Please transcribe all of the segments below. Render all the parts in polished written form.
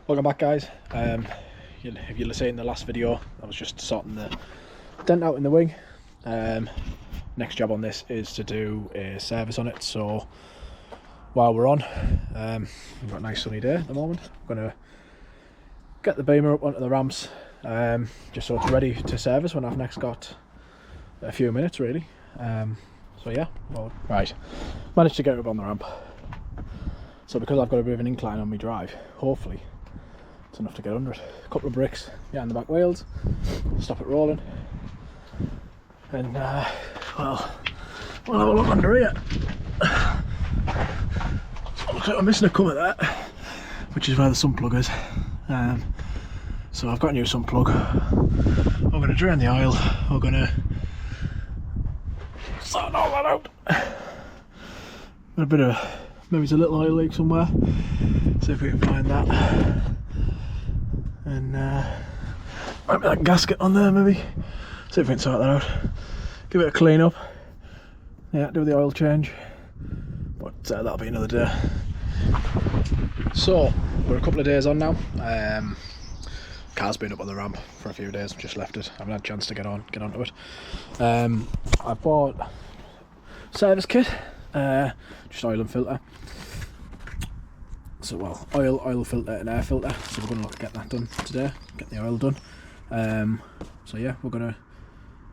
Welcome back, guys. If you'll have seen the last video, I was just sorting the dent out in the wing. Next job on this is to do a service on it. So while we're on, we've got a nice sunny day at the moment. I'm going to get the beamer up onto the ramps, just so it's ready to service when I've next got a few minutes, really. So yeah, well, right, managed to get it up on the ramp. So because I've got a bit of an incline on my drive, hopefully it's enough to get under it. A couple of bricks behind the back wheels, stop it rolling, and well, we'll have a look under here. So it looks like I'm missing a cover there, which is where the sump plug is. So I've got a new sump plug. I'm going to drain the oil. We're going to sort all that out. A bit of, maybe it's a little oil leak somewhere. See if we can find that. And maybe that gasket on there, maybe. See if we can sort that out. Give it a clean up. Yeah, do the oil change. But that'll be another day. So we're a couple of days on now. Car's been up on the ramp for a few days. Just left it. I haven't had a chance to get onto it. I bought a service kit, just oil and filter. So well, oil filter and air filter. So we're going to look at getting that done today. Get the oil done. So yeah, we're going to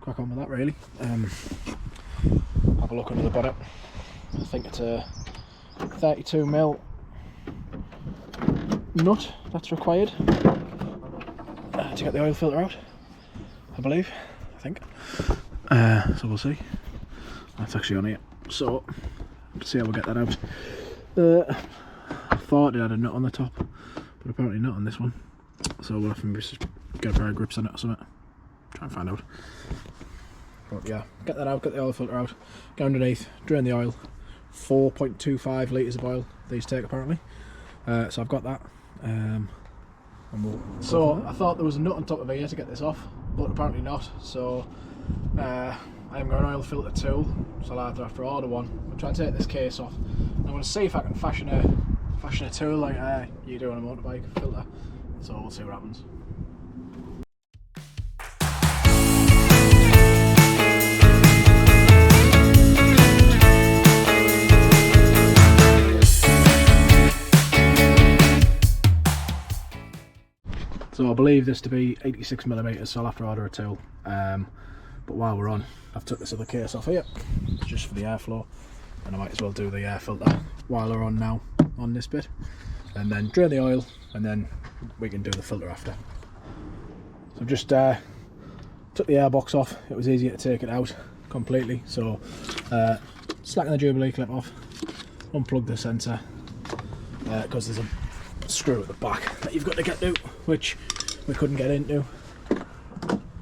crack on with that really. Have a look under the bonnet. I think it's a 32mm nut that's required to get the oil filter out, I believe, I think. So we'll see. That's actually on here. So let's see how we get that out. I thought it had a nut on the top, but apparently not on this one. So we'll have to just get a pair of grips on it or something. Try and find out. But yeah, get that out, get the oil filter out, go underneath, drain the oil. 4.25 litres of oil these take apparently. So I've got that. So I thought there was a nut on top of here to get this off, but apparently not. So I haven't got an oil filter tool, so I'll either have to order one. I'll try and take this case off. I'm going to see if I can fashion a tool like you do on a motorbike filter. So we'll see what happens. So I believe this to be 86mm, so I'll have to order a tool. But while we're on, I've took this other case off here, just for the airflow, and I might as well do the air filter while we're on now, on this bit. And then drain the oil, and then we can do the filter after. So I've just took the air box off. It was easier to take it out completely, so slacken the Jubilee clip off, unplug the sensor, because there's a screw at the back that you've got to get to, which we couldn't get into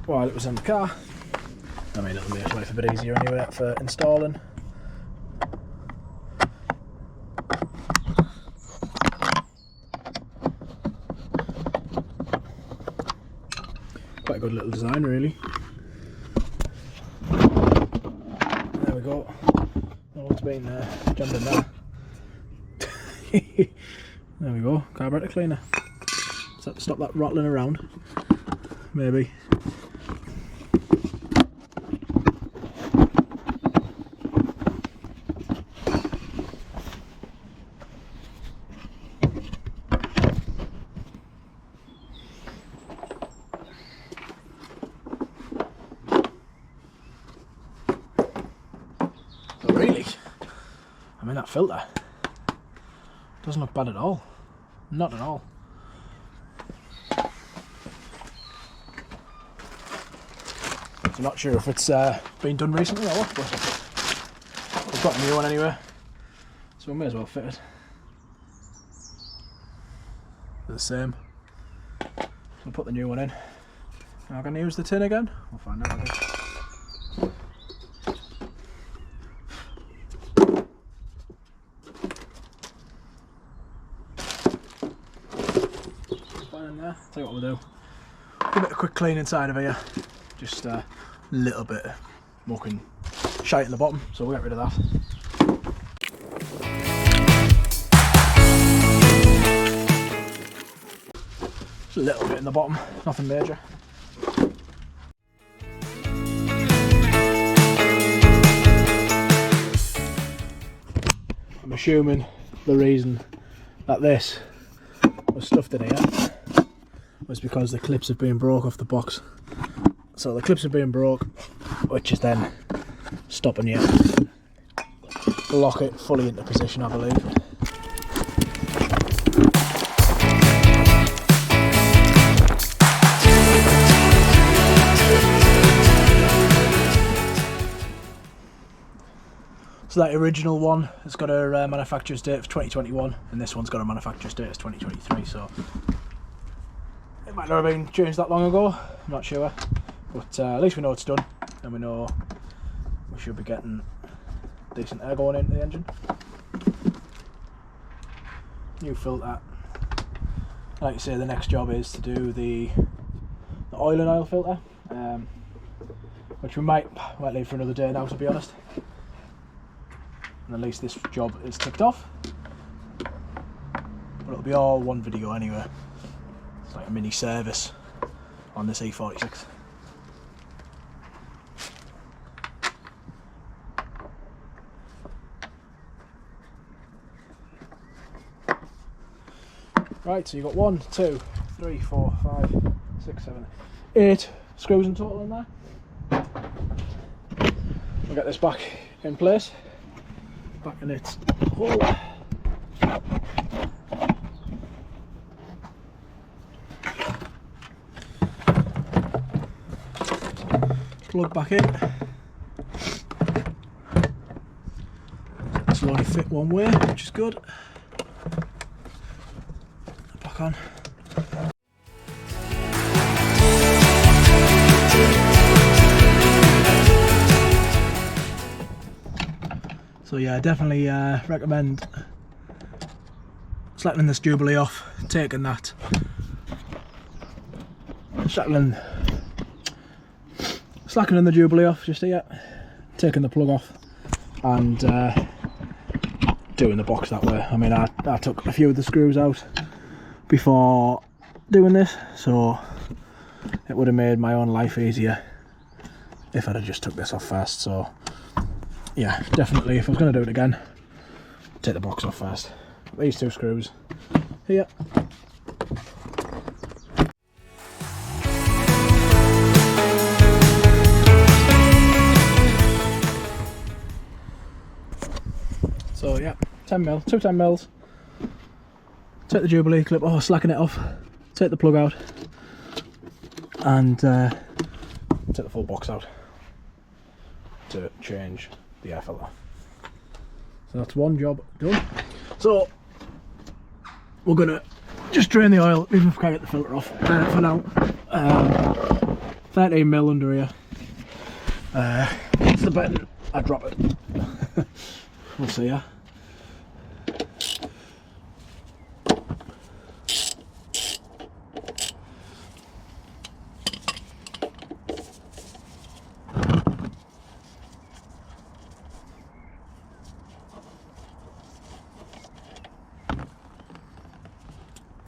while it was in the car. I mean, it'll make life a bit easier anyway for installing. Quite a good little design, really. There we go. Oh, what's been jammed in there? There we go, carburetor cleaner. Just have to stop that rattling around, maybe. But really, I mean, that filter doesn't look bad at all. Not at all. I'm not sure if it's been done recently or what, but we've got a new one anyway, so we may as well fit it. They're the same. So we'll put the new one in. Am I going to use the tin again? We'll find out, I guess. There. Tell you what we'll do. Give it a quick clean inside of here. Just a little bit of muck and shite in the bottom, so we'll get rid of that. a little bit in the bottom, nothing major. I'm assuming the reason that this was stuffed in here was because the clips have been broke off the box. So the clips have been broke, which is then stopping you lock it fully into position, I believe. So that original one has got a manufacturer's date of 2021, and this one's got a manufacturer's date of 2023, so it might not have been changed that long ago, I'm not sure, but at least we know it's done, and we know we should be getting decent air going into the engine. New filter. Like you say, the next job is to do the oil and oil filter, which we might leave for another day now, to be honest. And at least this job is ticked off. But it'll be all one video anyway. It's like a mini service on this E46. Right, so you've got 1, 2, 3, 4, 5, 6, 7, 8 screws in total in there. We'll get this back in place. Back in its hole. Plug back in. It's only fit one way, which is good. Back on. So yeah, definitely recommend slackening this Jubilee off, taking that, slackening the Jubilee off just here, taking the plug off, and doing the box that way. I mean, I took a few of the screws out before doing this, so it would have made my own life easier if I'd have just took this off first. So yeah, definitely, if I was going to do it again, take the box off first. These two screws here. So yeah, 10mm, two 10mm. Take the Jubilee clip, slacken it off, take the plug out, and take the full box out to change the air filter. So that's one job done. So we're gonna just drain the oil, even if we can't get the filter off for now. 13mm under here. It's the button, I drop it. We'll see ya.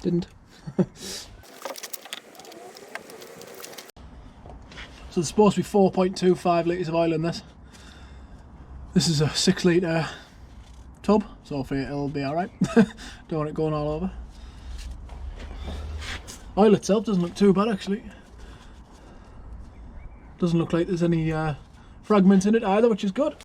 Didn't. So there's supposed to be 4.25 litres of oil in this. This is a 6 litre tub, so hopefully it'll be alright. Don't want it going all over. Oil itself doesn't look too bad actually. Doesn't look like there's any fragments in it either, which is good.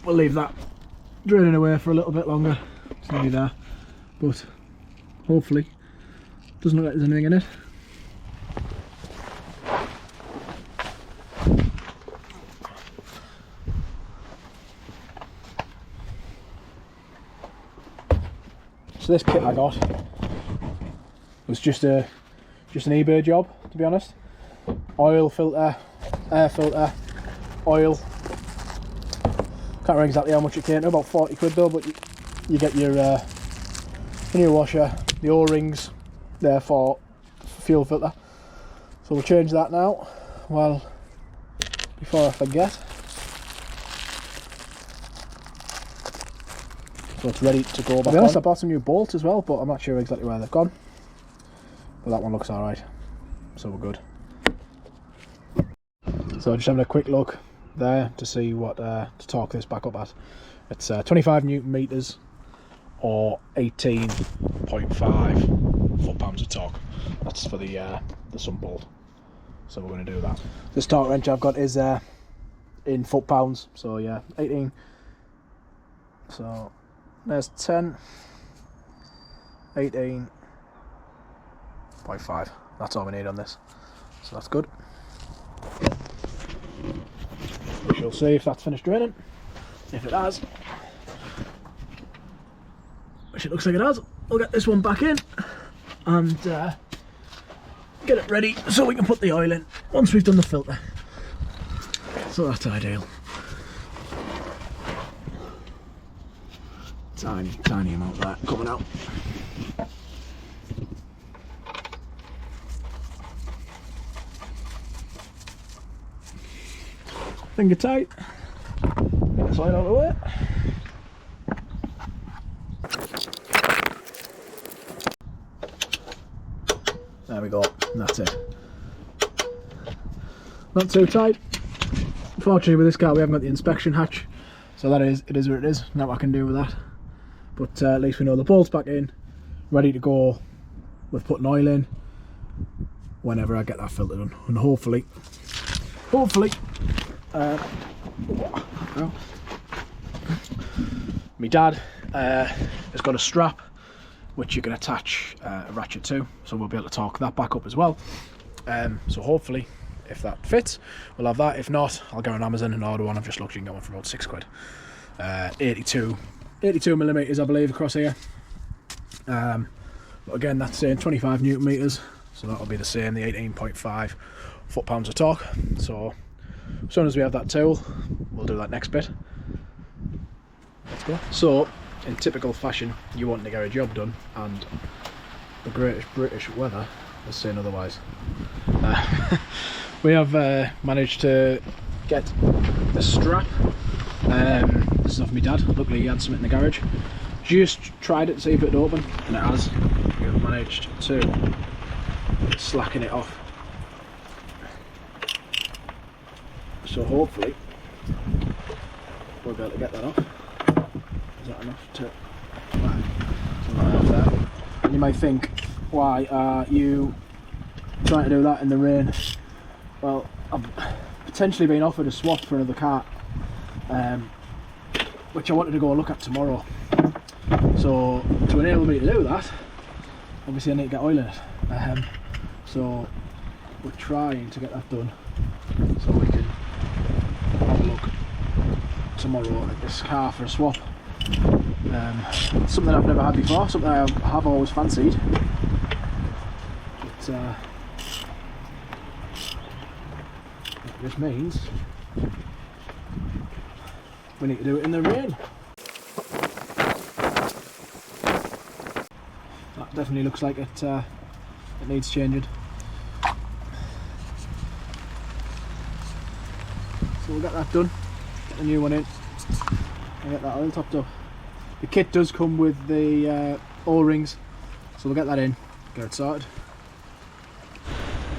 We'll leave that draining away for a little bit longer. It's nearly there, but hopefully doesn't look like there's anything in it. So this kit I got was just an eBay job, to be honest. Oil filter, air filter, oil. Can't remember exactly how much it came to, about 40 quid though, but you get your new washer, the O-rings there for fuel filter. So we'll change that now. Well, before I forget. so it's ready to go back. To be honest, I bought some new bolts as well, but I'm not sure exactly where they've gone. But that one looks alright, so we're good. So just having a quick look there to see what to torque this back up at. It's 25 Newton meters or 18.5 foot-pounds of torque. That's for the sump bolt. So we're going to do that. This torque wrench I've got is in foot-pounds, so yeah, 18. So there's 10, 18.5. That's all we need on this. So that's good. We shall see if that's finished draining. If it has, which it looks like it has, we'll get this one back in and get it ready so we can put the oil in once we've done the filter. So that's ideal. Tiny amount of that coming out. Finger tight. Get this oil out of the way. There we go. That's it. Not too tight. Unfortunately, with this car, we haven't got the inspection hatch, so that is it is what it is. Not what I can do with that. But at least we know the bolt's back in, ready to go with putting oil in whenever I get that filter done, and hopefully, my dad has got a strap which you can attach a ratchet to, so we'll be able to torque that back up as well. So hopefully, if that fits, we'll have that. If not, I'll go on Amazon and order one. I've just looked, you can get one for about £6. 82 millimeters, I believe, across here. But again, that's saying 25 Newton meters, so that'll be the same, the 18.5 foot-pounds of torque. So as soon as we have that tool, we'll do that next bit. Let's go. So, in typical fashion, you want to get a job done, and the greatest British weather is saying otherwise. We have managed to get a strap. This is off my dad. Luckily he had something in the garage. Just tried it to see if it'd open, and it has. We've managed to slacken it off. So hopefully we'll be able to get that off. Is that enough to... Right, so right off there. And you might think, why are you trying to do that in the rain? Well, I've potentially been offered a swap for another car, which I wanted to go look at tomorrow. So to enable me to do that, obviously I need to get oil in it. So we're trying to get that done so we can have a look tomorrow at this car for a swap. Something I've never had before, something I have always fancied. But this means we need to do it in the rain. That definitely looks like it needs changing. So we'll get that done, get the new one in, and get that oil topped up. The kit does come with the O-rings, so we'll get that in, get it sorted.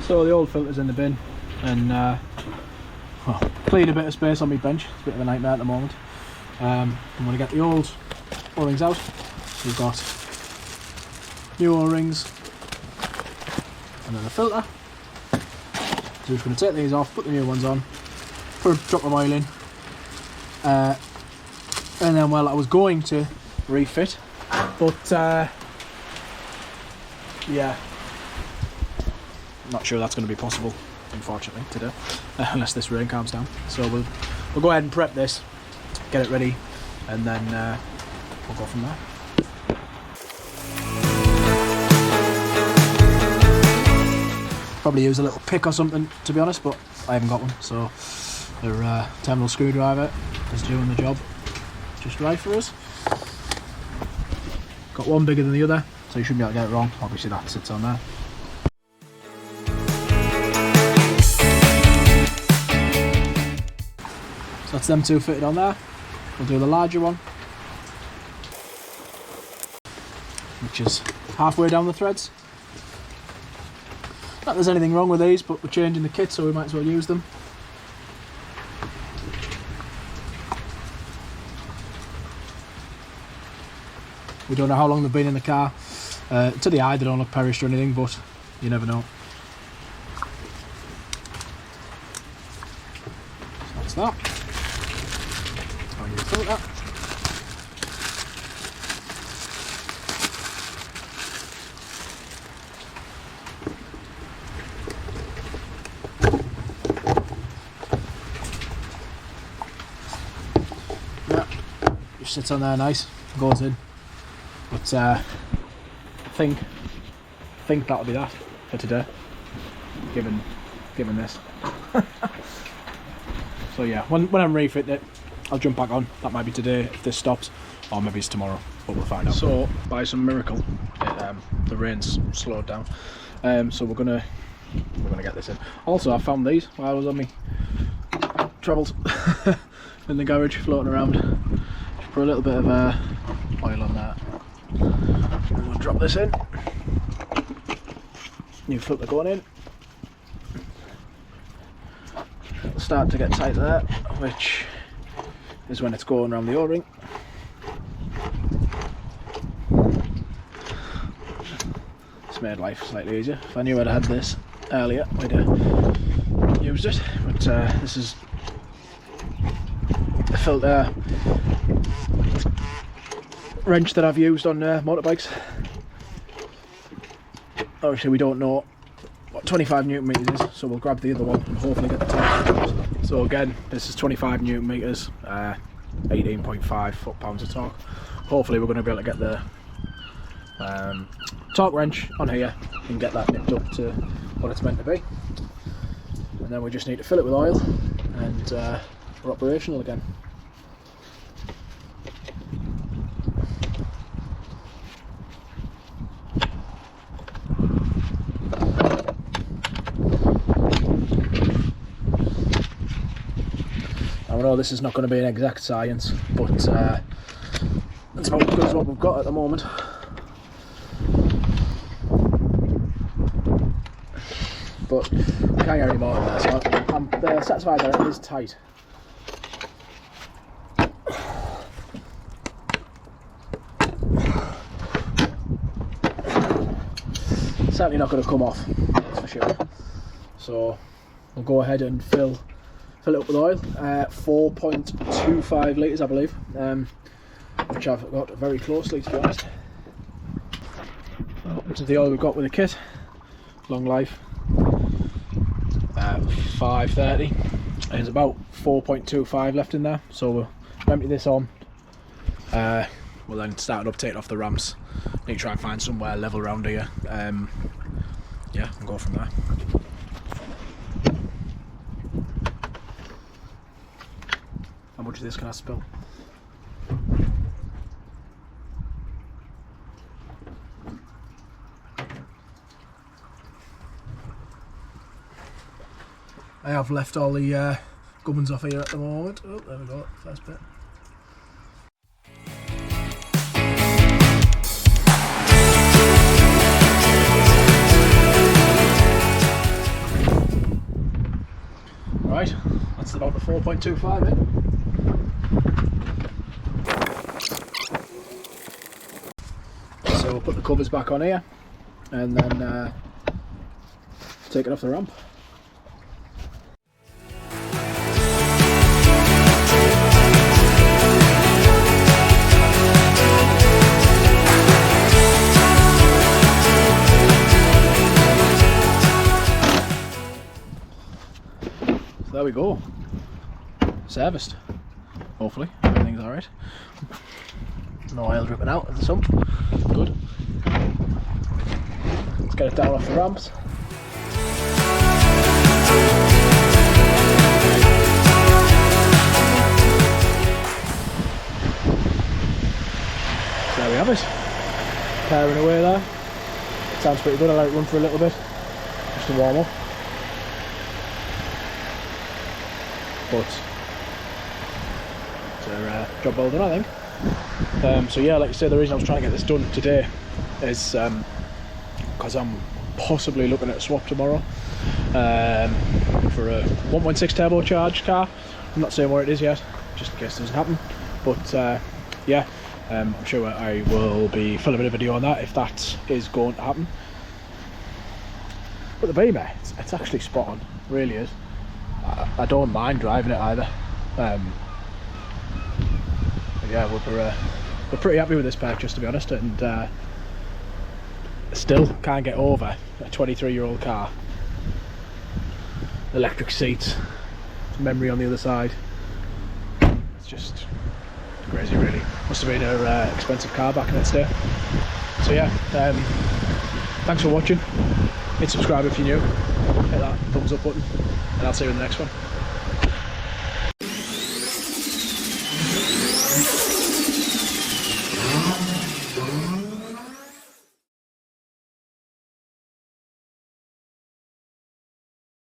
So the old filter's in the bin, and well, cleared a bit of space on my bench. It's a bit of a nightmare at the moment. I'm going to get the old O-rings out. We've got new O-rings and then a filter. So we're just going to take these off, put the new ones on, put a drop of oil in, and then, well, I was going to refit, but yeah, I'm not sure that's going to be possible, unfortunately, today, unless this rain calms down. So we'll go ahead and prep this, get it ready, and then we'll go from there. Probably use a little pick or something, to be honest, but I haven't got one, so the terminal screwdriver is doing the job just right for us. Got one bigger than the other, so you shouldn't be able to get it wrong. Obviously that sits on there. So that's them two fitted on there. We'll do the larger one. which is halfway down the threads. Not that there's anything wrong with these, but we're changing the kit, so we might as well use them. We don't know how long they've been in the car. To the eye they don't look perished or anything, but you never know. So that's that. How you fill that. Yeah, just sits on there nice, goes in. But I think that'll be that for today, given this. So yeah, when I'm refitting it, I'll jump back on. That might be today if this stops, or maybe it's tomorrow, but we'll find out. So by some miracle, the rain's slowed down. So we're gonna get this in. Also, I found these while I was on my travels in the garage, floating around. Just put a little bit of oil on that. And we'll drop this in. New filter going in. It'll start to get tight there, which is when it's going around the O-ring. It's made life slightly easier. If I knew I'd had this earlier, I'd have used it. But this is the filter wrench that I've used on motorbikes. Obviously we don't know what 25 newton meters is, so we'll grab the other one and hopefully get the torque. So again, this is 25 newton meters, 18.5 foot-pounds of torque. Hopefully we're going to be able to get the torque wrench on here and get that nipped up to what it's meant to be. And then we just need to fill it with oil and we're operational again. I know this is not going to be an exact science, but it's about as good as what we've got at the moment. But I can't get any more than that, so I'm satisfied that it is tight. Certainly not going to come off, that's for sure. So we'll go ahead and fill it up with oil, 4.25 litres I believe, which I've got very closely to be honest. This is the oil we've got with the kit, long life, 530, there's about 4.25 left in there, so we'll empty this on, we'll then start up, take it off the ramps, need to try and find somewhere level around here, yeah, and go from there. How much of this can I spill? I have left all the gubbins off here at the moment. Oh, there we go, first bit. Right, that's about the 4.25 in. So we'll put the covers back on here and then take it off the ramp. So there we go, serviced, hopefully, everything's alright. No oil dripping out of the sump, good. Let's get it down off the ramps. So there we have it, pairing away there. Sounds pretty good. I'll let it run for a little bit, just to warm up. But it's a job well done, I think. So yeah, like I say, the reason I was trying to get this done today is because I'm possibly looking at a swap tomorrow for a 1.6 turbocharged car. I'm not saying where it is yet, just in case it doesn't happen, but yeah, I'm sure I will be filming a video on that if that is going to happen. But the Beamer, it's actually spot on, really is. I don't mind driving it either. But yeah, we're pretty happy with this purchase, to be honest, and still can't get over a 23-year-old car. Electric seats, memory on the other side. It's just crazy, really. Must have been an expensive car back in its day. So yeah, thanks for watching. Hit subscribe if you're new. Hit that thumbs up button, and I'll see you in the next one.